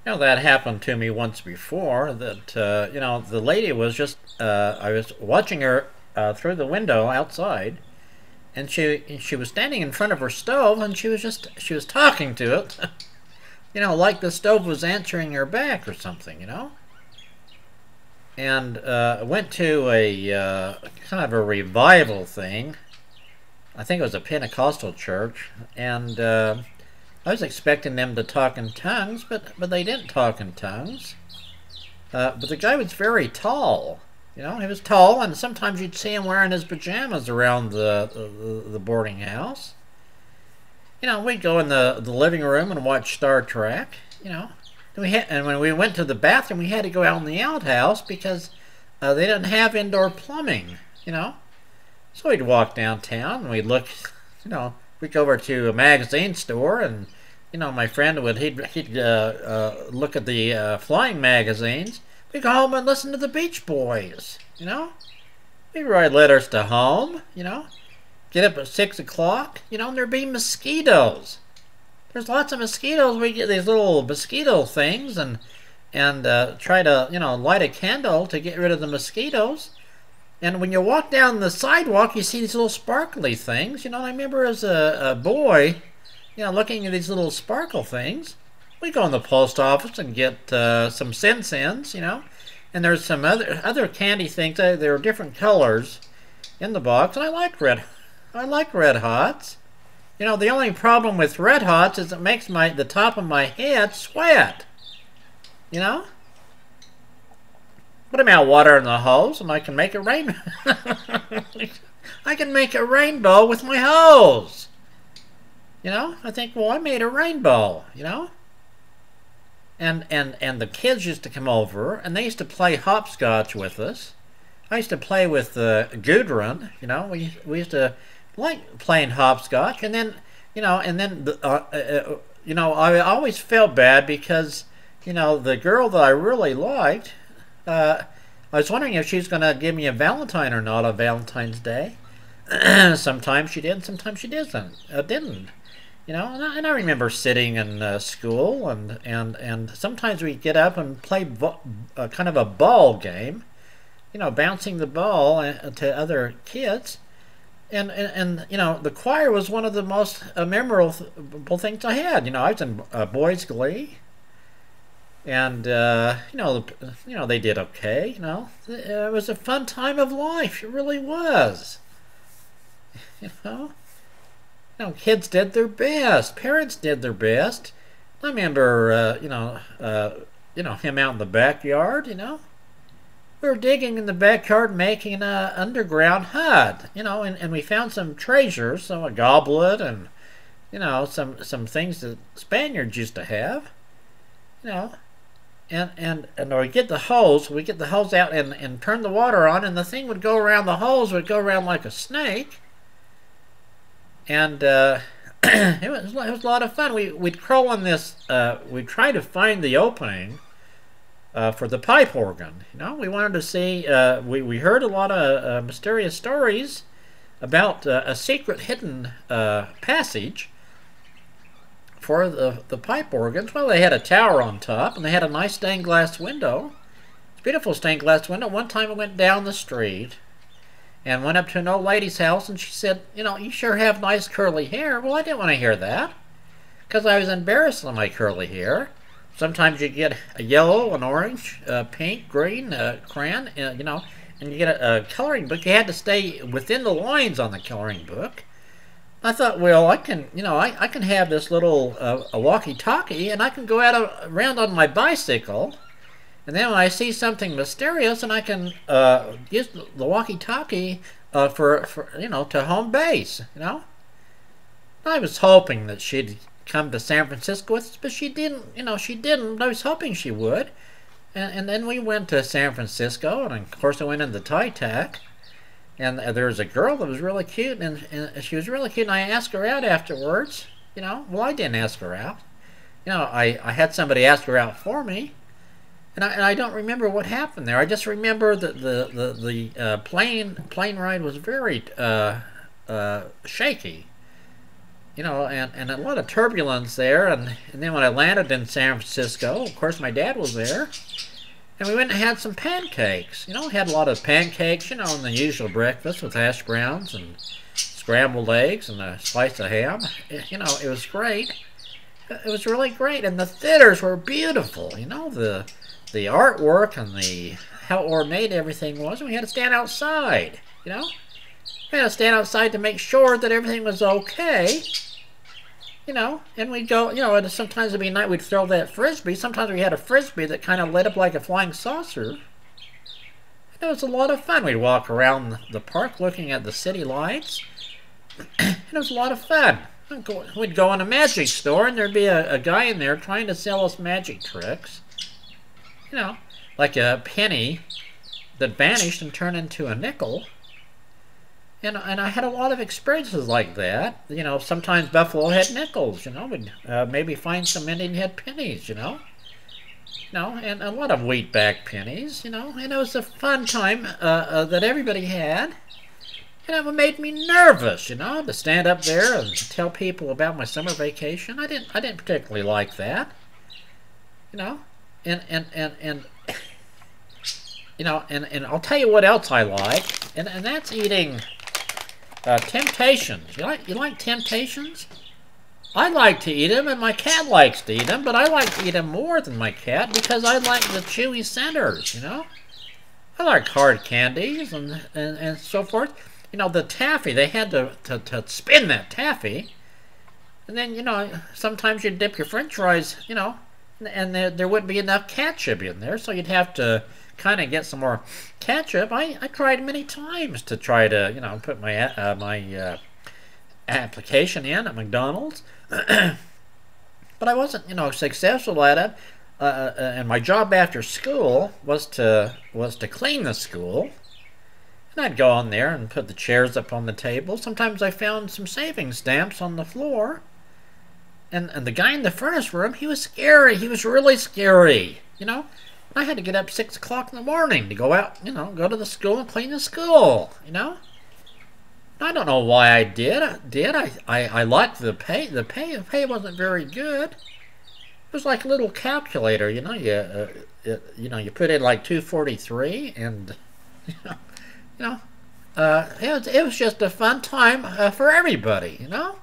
That happened to me once before. The lady was just, I was watching her through the window outside, and she was standing in front of her stove, and she was talking to it, like the stove was answering her back or something. And went to a kind of a revival thing. I think it was a Pentecostal church, and I was expecting them to talk in tongues, but they didn't talk in tongues. But the guy was very tall. He was tall, and sometimes you'd see him wearing his pajamas around the boarding house. We'd go in the living room and watch Star Trek. And when we went to the bathroom, we had to go out in the outhouse because they didn't have indoor plumbing. So we'd walk downtown and we'd look. We'd go over to a magazine store, and my friend he'd look at the flying magazines. We'd go home and listen to the Beach Boys. We'd write letters to home. Get up at 6 o'clock. And there'd be mosquitoes. There's lots of mosquitoes. We get these little mosquito things and try to light a candle to get rid of the mosquitoes. And when you walk down the sidewalk, you see these little sparkly things. I remember as a boy, looking at these little sparkle things. We go in the post office and get some Sin-Sins, and there's some other candy things. There are different colors in the box, and I like Red Hots. The only problem with Red Hots is it makes the top of my head sweat. Put them out water in the hose, and I can make a rain. I can make a rainbow with my hose. I think, well, I made a rainbow. And the kids used to come over, and they used to play hopscotch with us. I used to play with Gudrun. We used to like playing hopscotch, and then I always felt bad because the girl that I really liked. I was wondering if she's going to give me a Valentine or not on Valentine's Day. Sometimes she did, sometimes she didn't. And I remember sitting in school, and sometimes we'd get up and play kind of a ball game, bouncing the ball to other kids. And the choir was one of the most memorable things I had. I was in Boys Glee. And they did okay. It was a fun time of life. It really was. Kids did their best. Parents did their best. I remember, him out in the backyard. We were digging in the backyard, making an underground hut. And we found some treasures, so a goblet, and some things that Spaniards used to have. And we get the hose out and turn the water on, and the thing would go around the hose, would go around like a snake. And it was a lot of fun. We'd crawl on this, we'd try to find the opening for the pipe organ. We wanted to see, we heard a lot of mysterious stories about a secret hidden passage for the pipe organs. Well, they had a tower on top, and they had a nice stained glass window. It's a beautiful stained glass window. One time I went down the street and went up to an old lady's house, and she said, you sure have nice curly hair. Well, I didn't want to hear that because I was embarrassed with my curly hair. Sometimes you get a yellow, an orange, pink, green, crayon, and you get a coloring book. You had to stay within the lines on the coloring book. I thought, well, I can have this little a walkie-talkie, and I can go around on my bicycle, and then when I see something mysterious, and I can use the walkie-talkie for to home base. I was hoping that she'd come to San Francisco with us, but she didn't. She didn't. But I was hoping she would, and then we went to San Francisco, and of course I went into TyTac. And there was a girl that was really cute, and she was really cute, and I asked her out afterwards. Well, I didn't ask her out. I had somebody ask her out for me, and I don't remember what happened there. I just remember that the plane ride was very shaky, you know, and a lot of turbulence there. And then when I landed in San Francisco, of course, my dad was there. And we went and had some pancakes. You know, we had a lot of pancakes, you know, and the usual breakfast with hash browns and scrambled eggs and a slice of ham. You know, it was great. It was really great. And the theaters were beautiful. You know, the artwork and how ornate everything was. And we had to stand outside, you know. We had to stand outside to make sure that everything was okay. You know, and we'd go, you know, and sometimes it'd be night we'd throw that frisbee. Sometimes we had a frisbee that kind of lit up like a flying saucer. And it was a lot of fun. We'd walk around the park looking at the city lights. And it was a lot of fun. We'd go in a magic store and there'd be a guy in there trying to sell us magic tricks. You know, like a penny that vanished and turned into a nickel. And I had a lot of experiences like that. You know, sometimes Buffalo had nickels, you know. We'd maybe find some Indian head pennies, you know. You know, and a lot of wheatback pennies, you know. And it was a fun time that everybody had. And it made me nervous, you know, to stand up there and tell people about my summer vacation. I didn't particularly like that. You know. And you know, and I'll tell you what else I like. And that's eating Temptations. You like Temptations? I like to eat them, and my cat likes to eat them, but I like to eat them more than my cat because I like the chewy centers, you know? I like hard candies and so forth. You know, the taffy, they had to spin that taffy. And then, you know, sometimes you'd dip your french fries, you know, and there wouldn't be enough ketchup in there, so you'd have to kind of get some more ketchup. I tried many times to try to, you know, put my my application in at McDonald's, but I wasn't, you know, successful at it. And my job after school was to clean the school, and I'd go on there and put the chairs up on the table. Sometimes I found some saving stamps on the floor, and the guy in the furnace room, he was scary. He was really scary, you know. I had to get up 6 o'clock in the morning to go out, you know, go to the school and clean the school, you know. I don't know why I did. I liked the pay. The pay wasn't very good. It was like a little calculator, you know. You know, you put in like 243, and you know, it was just a fun time for everybody, you know.